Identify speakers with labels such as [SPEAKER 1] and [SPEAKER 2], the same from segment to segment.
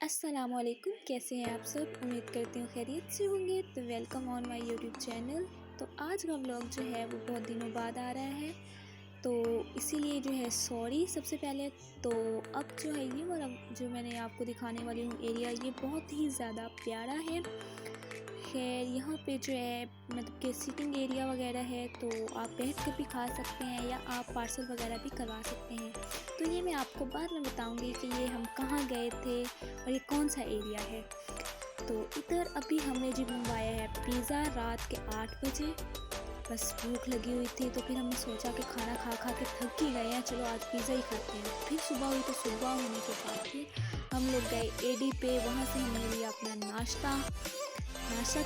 [SPEAKER 1] अस्सलामुअलैकुम, कैसे हैं आप सब। उम्मीद करती हूँ खैरियत से होंगे। तो welcome on my YouTube channel. तो आज का व्लॉग जो है वो बहुत दिनों बाद आ रहा है, तो इसीलिए जो है सॉरी सबसे पहले। तो अब जो है ये वाला जो मैंने आपको दिखाने वाली हूँ एरिया, ये बहुत ही ज़्यादा प्यारा है। खैर यहाँ पे जो है मतलब कि सिटिंग एरिया वगैरह है, तो आप बैठ कर भी खा सकते हैं या आप पार्सल वगैरह भी करवा सकते हैं। तो ये मैं आपको बाद में बताऊंगी कि ये हम कहाँ गए थे और ये कौन सा एरिया है। तो इधर अभी हमने जी मंगवाया है पिज़्ज़ा रात के 8 बजे। बस भूख लगी हुई थी तो फिर हमने सोचा कि खाना खा खा के थक ही गए हैं, चलो आज पिज़्ज़ा ही खाते हैं। फिर सुबह हुई तो सुबह होने के बाद फिर हम लोग गए एडी पे। वहाँ से हमने लिया अपना नाश्ता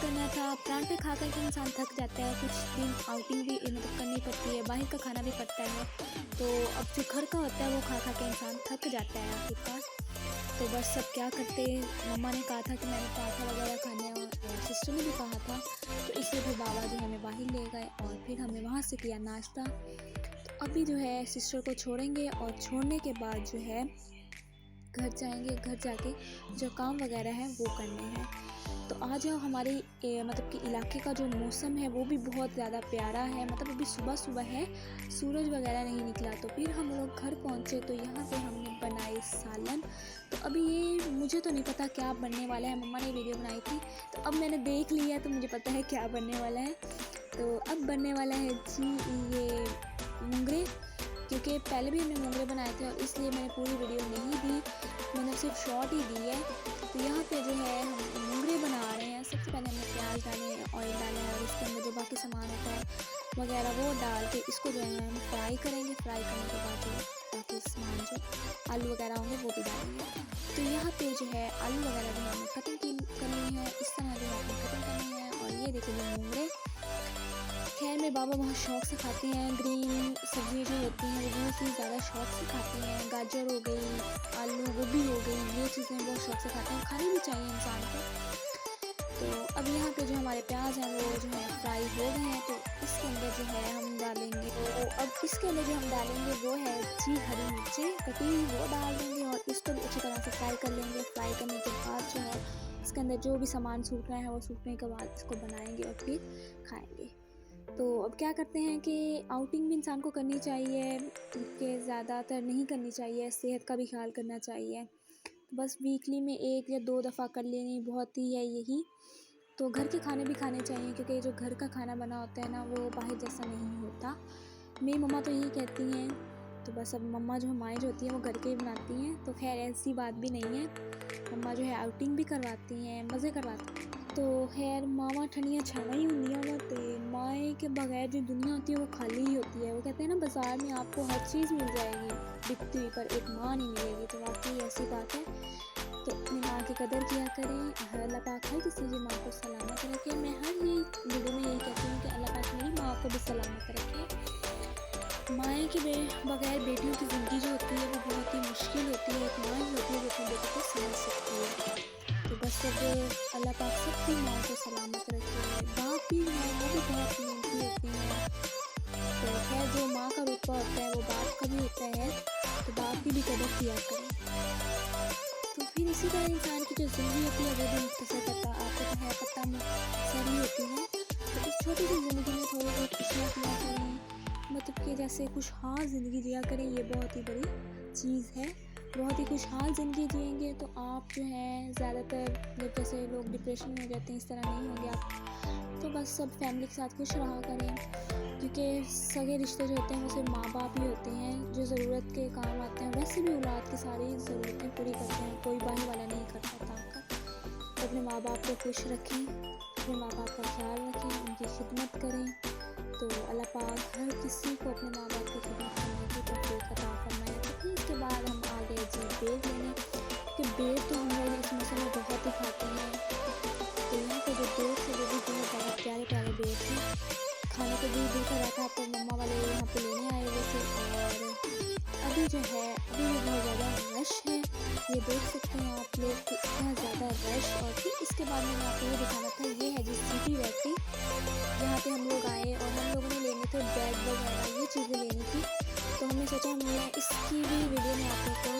[SPEAKER 1] करना था। परांठे खा कर के इंसान थक जाता है, कुछ दिन आउटिंग भी मतलब करनी पड़ती है, बाहर का खाना भी पड़ता है। तो अब जो घर का होता है वो खा खा के इंसान थक जाता है आखिरकार। तो बस सब क्या करते, मम्मा ने कहा था कि मैंने पराठा वगैरह खाने और सिस्टर ने भी कहा था, तो इसलिए फिर बाबा जो हमें बाहर ले गए और फिर हमने वहाँ से किया नाश्ता। तो अभी जो है सिस्टर को छोड़ेंगे और छोड़ने के बाद जो है घर जाएंगे। घर जाके जो काम वगैरह है वो करने हैं। तो आज हमारे मतलब कि इलाके का जो मौसम है वो भी बहुत ज़्यादा प्यारा है। मतलब अभी सुबह सुबह है, सूरज वगैरह नहीं निकला। तो फिर हम लोग घर पहुँचे तो यहाँ पे हमने बनाई सालन। तो अभी ये मुझे तो नहीं पता क्या बनने वाला है, मम्मा ने वीडियो बनाई थी तो अब मैंने देख लिया तो मुझे पता है क्या बनने वाला है। तो अब बनने वाला है जी ये मुंगरे, क्योंकि पहले भी हमने मुंगरे बनाए थे और इसलिए मैंने पूरी वीडियो नहीं दी, मैंने सिर्फ शॉर्ट ही दी है। तो यहाँ पे जो है हम मुंगरे बना रहे हैं। सबसे पहले हमने प्याज डाले हैं, ऑयल डाले हैं और इसके अंदर जो बाकी सामान होता है वगैरह वो डाल के इसको जो है हम फ्राई करेंगे। फ्राई करने के बाद जो बाकी सामान जो आलू वगैरह होंगे वो भी डालेंगे। तो यहाँ पे जो है आलू वगैरह भी हमें कटिंग करनी है, इस तरह जो हमें कटिंग करनी है। और ये देखिए मुंगरे, खैर मेरे बाबा बहुत शौक़ से खाते हैं। ग्रीन सब्ज़ी जो होती हैं वो बहुत ही ज़्यादा शौक़ से खाते हैं। गाजर हो गई, आलू गोभी हो गई, ये चीज़ें बहुत शौक़ से खाते हैं, खानी भी चाहिए इंसान को। तो अब यहाँ पे जो हमारे प्याज हैं वो जो है फ्राई हो गए हैं। तो इसके अंदर जो है हम डालेंगे, तो अब इसके अंदर जो हम डालेंगे वो है जी हरी मिर्चें कटी हुई, वो डाल देंगे और इसको भी अच्छी तरह से फ्राई कर लेंगे। फ्राई करने के बाद जो है इसके अंदर जो भी सामान सूखना है वो सूखने के बाद इसको बनाएंगे और फिर खाएँगे। तो अब क्या करते हैं कि आउटिंग भी इंसान को करनी चाहिए, कि ज़्यादातर नहीं करनी चाहिए, सेहत का भी ख्याल करना चाहिए। बस वीकली में 1 या 2 दफ़ा कर लेनी बहुत ही है यही। तो घर के खाने भी खाने चाहिए, क्योंकि जो घर का खाना बना होता है ना वो बाहर जैसा नहीं होता। मेरी मम्मा तो यही कहती हैं। तो बस अब मम्मा जो हमारी जो होती हैं वो घर के ही बनाती हैं। तो खैर ऐसी बात भी नहीं है, मम्मा जो है आउटिंग भी करवाती हैं, मज़े करवाती हैं। तो खैर मावां ठंडियां छावां ही होंदियां वा, तो माए के बगैर जो दुनिया होती है वो खाली ही होती है। वो कहते हैं ना बाज़ार में आपको हर चीज़ मिल जाएगी बिकती हुई, पर एक माँ नहीं मिलेगी। तो वाकई ऐसी बात है। तो अपनी माँ की कदर किया करें। अल्लाह पाक हर किसी की माँ को सलामत रखे। मैं हर ये वीडियो में यही कहती हूँ कि अल्लाह पाक मेरी माँ को भी सलामत रखे। माए के बगैर बेटियों की ज़िंदगी जो होती है वो बहुत ही मुश्किल होती है। एक माँ ही होती है जो अपनी बेटी को समझ सकती है। तो बस अब अल्लाह पाक सबकी माँ को सलामत रखे। बाप भी हैं वो भी बहुत मेहनती होती हैं। तो खैर जो माँ का रुतबा होता है वो बाप का भी होता है, तो बाप की भी कदर किया करें। तो फिर इसी तरह इंसान की जो ज़िंदगी होती है वो भी मुख्तसर पता आपको तो है पता मुख्तसर ही होती है। तो इस छोटी सी ज़िंदगी में थोड़ी बहुत खुशियाँ किया करें, मतलब कि जैसे खुशहाल ज़िंदगी जिया करें। ये बहुत ही बड़ी चीज़ है। बहुत ही खुशहाल ज़िंदगी जिएंगे तो आप जो है ज़्यादातर जब जैसे लोग डिप्रेशन में हो जाते हैं इस तरह नहीं होंगे आप। तो बस सब फैमिली के साथ खुश रहा करें, क्योंकि सगे रिश्ते जो होते हैं वो सिर्फ माँ बाप ही होते हैं जो ज़रूरत के काम आते हैं। वैसे भी औलाद की सारी ज़रूरतें पूरी करते हैं, कोई बाहर वाला नहीं कर पाता का। तो अपने माँ बाप को खुश रखें, अपने माँ बाप का ख्याल रखें, उनकी खिदमत करें। तो अल्लाह पाक हर किसी को अपने माँ बाप की खिदमत करने की तौफीक अता फरमाए। तो फिर इसके बाद हम आ गए जी बेर लेने, क्योंकि बेर तो हम लोग इस मौसम में बहुत ही खाते हैं। तो यहाँ पे जो बेर थे वो भी बहुत प्यारे प्यारे बेर थे। खाने को भी दिल कर रहा था, तो मम्मा वाले यहाँ पे लेने आए हुए थे। और अभी जो है अभी भी बहुत ज़्यादा रश है, ये देख सकते हैं आप लोग कि इतना ज़्यादा रश। और फिर इसके बाद मैंने आपको ये दिखाना था, ये है जी सिटी वैक्टी, जहाँ पे हम लोग आए और हम लोगों ने लेने थे बैग वगैरह, ये चीज़ें लेनी थी। तो हमने सोचा मैं इसकी भी वीडियो में आप लोग को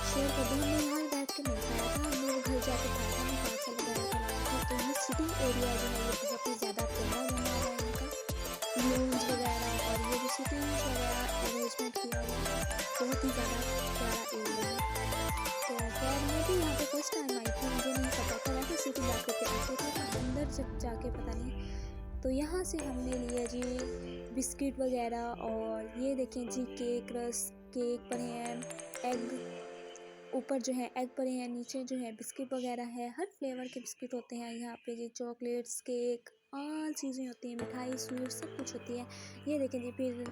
[SPEAKER 1] शेयर कर दूँ। हमने यहाँ बैठ के नहीं खाया था, हम लोग घर जाकर था मैं पार्सल वगैरह करवाया था। तो ये सिटिंग एरिया जो है ये बहुत ही ज़्यादा प्यारा बना हुआ है इनका, बलून्स वगैरह और ये जो सिटिंग्स वगैरह अरेंजमेंट किया हुआ है बहुत ही ज़्यादा प्यारा एरिया है। तो खैर मैं भी यहाँ पे फर्स्ट टाइम आई थी, मुझे नहीं पता था, वैसे सिटी जाकर के आते थे तो अंदर जब जाके पता नहीं। तो यहाँ से हमने लिया जी बिस्किट वगैरह और ये देखें जी केक, रस्क केक पड़े हैं, एग ऊपर जो है एग पड़े हैं, नीचे जो है बिस्किट वगैरह है, हर फ्लेवर के बिस्किट होते हैं यहाँ पे जी, चॉकलेट्स, केक, ऑल चीज़ें होती हैं, मिठाई, स्वीट सब कुछ होती है। ये देखें जी फिर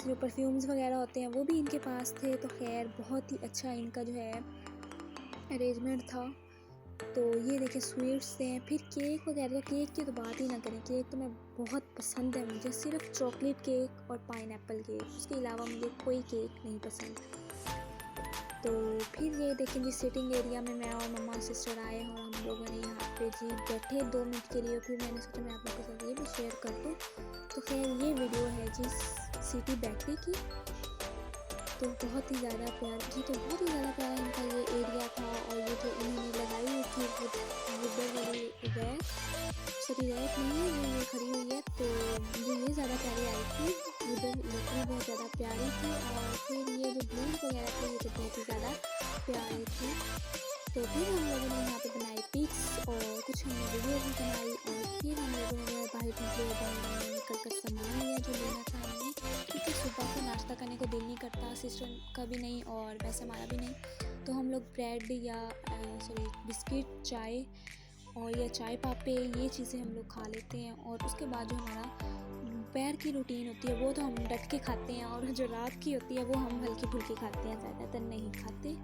[SPEAKER 1] जो परफ्यूम्स वगैरह होते हैं वो भी इनके पास थे। तो खैर बहुत ही अच्छा इनका जो है अरेंजमेंट था। तो ये देखें स्वीट्स हैं, फिर केक वगैरह, केक की तो बात ही ना करें, केक तो मैं बहुत पसंद है मुझे, सिर्फ चॉकलेट केक और पाइनएप्पल केक, उसके अलावा मुझे कोई केक नहीं पसंद। तो फिर ये देखें जी सिटिंग एरिया में मैं और मम्मा सिस्टर आए और हम लोगों ने यहाँ पे जी बैठे 2 मिनट के लिए, फिर मैंने सोचा मैं आप लोगों के साथ ये भी शेयर कर दूँ। तो खैर ये वीडियो है जी सिटी बेकरी की। तो बहुत ही ज़्यादा प्यारा जी, तो बहुत ही ज़्यादा प्यारा इनका ये एरिया था। और ये जो इन्होंने लगाई हुई थी वुडन वाली रैक, सॉरी रैक नहीं है, जो ये खड़ी हुई है, तो मुझे ये ज़्यादा प्यारी आई थी, वुडन लकड़ी बहुत ज़्यादा प्यारी थी। और फिर ये जो ब्लूज वगैरह थे ये तो बहुत ही ज़्यादा प्यारे थे। तो फिर हम लोगों ने यहाँ पे बनाई पिक्स और कुछ हमने वीडियो भी बनाई और फिर हम लोगों ने बाहर निकल कर सामान लिया जो लेना था हमने, क्योंकि सुबह को नाश्ता करने को दिल नहीं करता, सिस्टर का भी नहीं और वैसे हमारा भी नहीं। तो हम लोग ब्रेड या सॉरी बिस्किट, चाय और या चाय पापे ये चीज़ें हम लोग खा लेते हैं। और उसके बाद जो हमारा दोपहर की रूटीन होती है वो तो हम डट के खाते हैं, और जो रात की होती है वो हम हल्की फुल्की खाते हैं, ज़्यादातर नहीं खाते।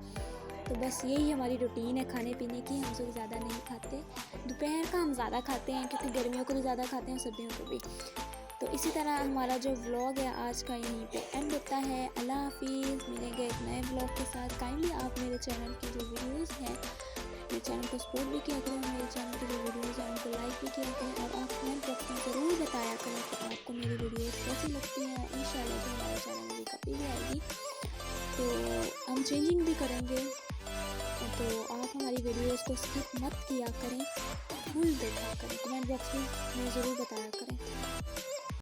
[SPEAKER 1] तो बस यही हमारी रूटीन है खाने पीने की, हम लोग ज़्यादा नहीं खाते। दोपहर का हम ज़्यादा खाते हैं क्योंकि गर्मियों को भी ज़्यादा खाते हैं, सर्दियों को भी। तो इसी तरह हमारा जो व्लॉग है आज का यहीं पे एंड होता है। अल्लाह हाफिज़, मिलेंगे एक नए व्लॉग के साथ। काइंडली आप मेरे चैनल की जो वीडियोज़ हैं, मेरे चैनल को सपोर्ट भी किया करें, मेरे चैनल की जो वीडियोज़ हैं उनको लाइक भी किया करें, और आप कमेंट बॉक्स में ज़रूर बताया करें कि आपको मेरी वीडियोज़ कैसी लगती हैं। इंशाल्लाह जो हमारे चैनल में कभी भी आएगी तो हम चेंजिंग भी करेंगे। तो आप हमारी वीडियोस को स्किप मत किया करें, फुल देखा करें, कमेंट बॉक्स में ज़रूर बताया करें।